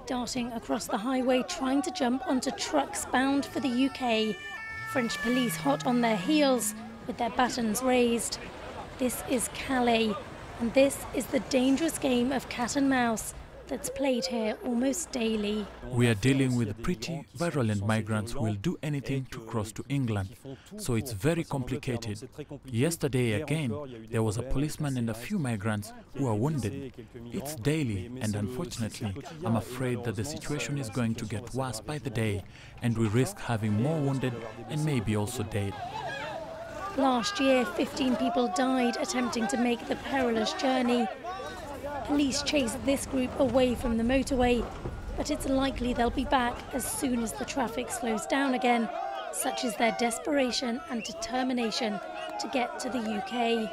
darting across the highway, trying to jump onto trucks bound for the UK. French police hot on their heels, with their batons raised. This is Calais, and this is the dangerous game of cat and mouse that's played here almost daily. We are dealing with pretty virulent migrants who will do anything to cross to England, so it's very complicated. Yesterday again, there was a policeman and a few migrants who are wounded. It's daily, and unfortunately, I'm afraid that the situation is going to get worse by the day, and we risk having more wounded and maybe also dead. Last year, 15 people died attempting to make the perilous journey. Police chased this group away from the motorway, but it's likely they'll be back as soon as the traffic slows down again. Such is their desperation and determination to get to the UK.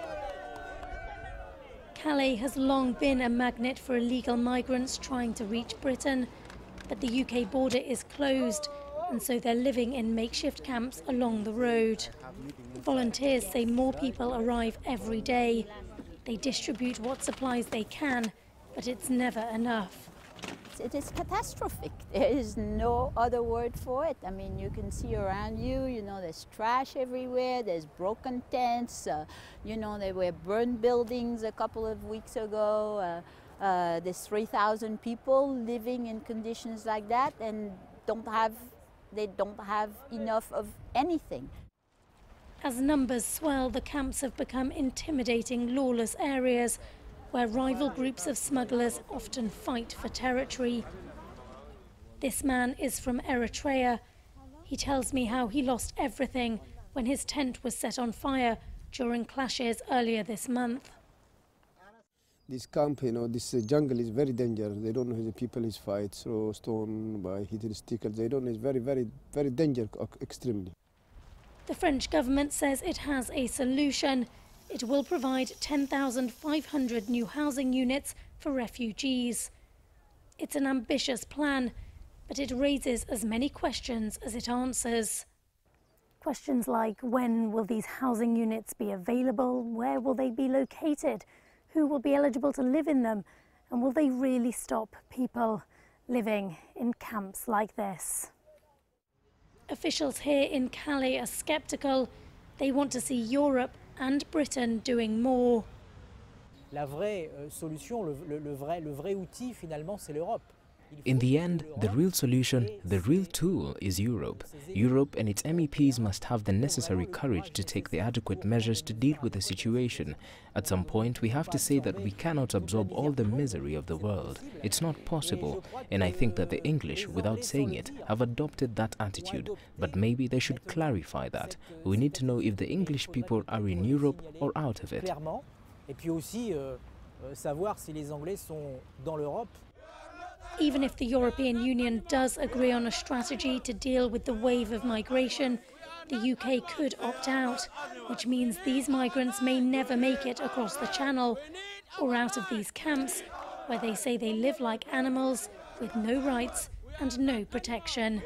Calais has long been a magnet for illegal migrants trying to reach Britain, but the UK border is closed, and so they're living in makeshift camps along the road. Volunteers say more people arrive every day. They distribute what supplies they can, but it's never enough. It is catastrophic. There is no other word for it. I mean, you can see around you, there's trash everywhere, there's broken tents, there were burned buildings a couple of weeks ago. There's 3,000 people living in conditions like that and they don't have enough of anything. As numbers swell, the camps have become intimidating, lawless areas where rival groups of smugglers often fight for territory. This man is from Eritrea. He tells me how he lost everything when his tent was set on fire during clashes earlier this month. This camp, this jungle is very dangerous. They don't know the people is fight, throw stone, by hitting stickers. They don't know, it's very, very, very dangerous, extremely. The French government says it has a solution. It will provide 10,500 new housing units for refugees. It's an ambitious plan, but it raises as many questions as it answers. Questions like, when will these housing units be available? Where will they be located? Who will be eligible to live in them? And will they really stop people living in camps like this? Officials here in Calais are sceptical. They want to see Europe and Britain doing more. La vraie solution, le vrai outil finalement, c'est l'Europe. In the end, the real solution, the real tool is Europe. Europe and its MEPs must have the necessary courage to take the adequate measures to deal with the situation. At some point, we have to say that we cannot absorb all the misery of the world. It's not possible, and I think that the English, without saying it, have adopted that attitude. But maybe they should clarify that. We need to know if the English people are in Europe or out of it. Et puis aussi savoir si les Anglais sont dans l'Europe. Even if the European Union does agree on a strategy to deal with the wave of migration, the UK could opt out, which means these migrants may never make it across the Channel or out of these camps, where they say they live like animals with no rights and no protection.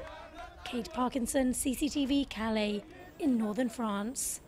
Kate Parkinson, CCTV, Calais, in northern France.